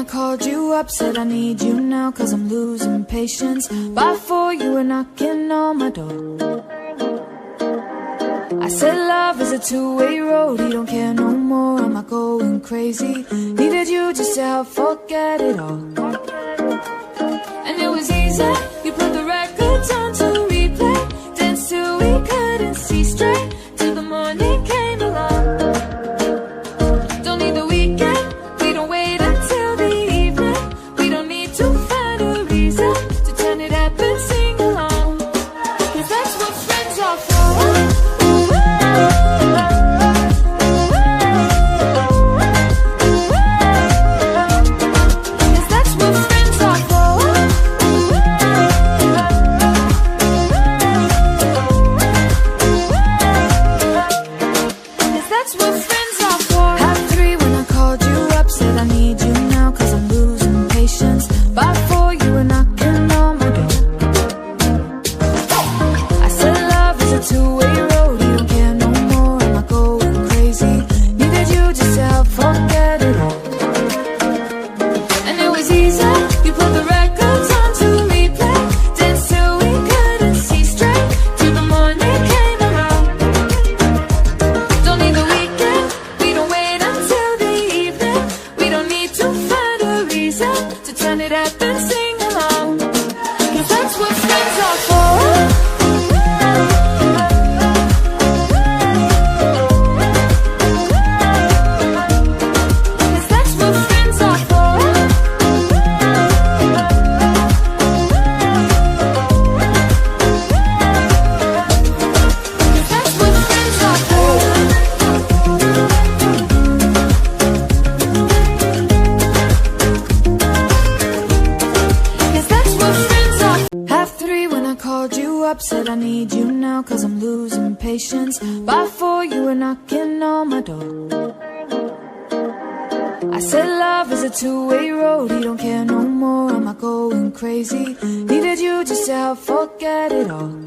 called you up, said I need you now, cause I'm losing patience. By 4 you were knocking on my door. I said love is a two-way road, he don't care no more, am I going crazy? Needed you just to help forget it all. And it was easy, you put the records on to replay, danced till we couldn't see straight, till the morning came along. Don't need the weekend, we don't wait until the evening, we don't need to find a reason to turn it up and sing along, cause that's what friends are for. Said I need you now, cause I'm losing patience. By 4 you were knocking on my door. I said love is a two-way road, he don't care no more, am I going crazy? Needed you just to help forget it all.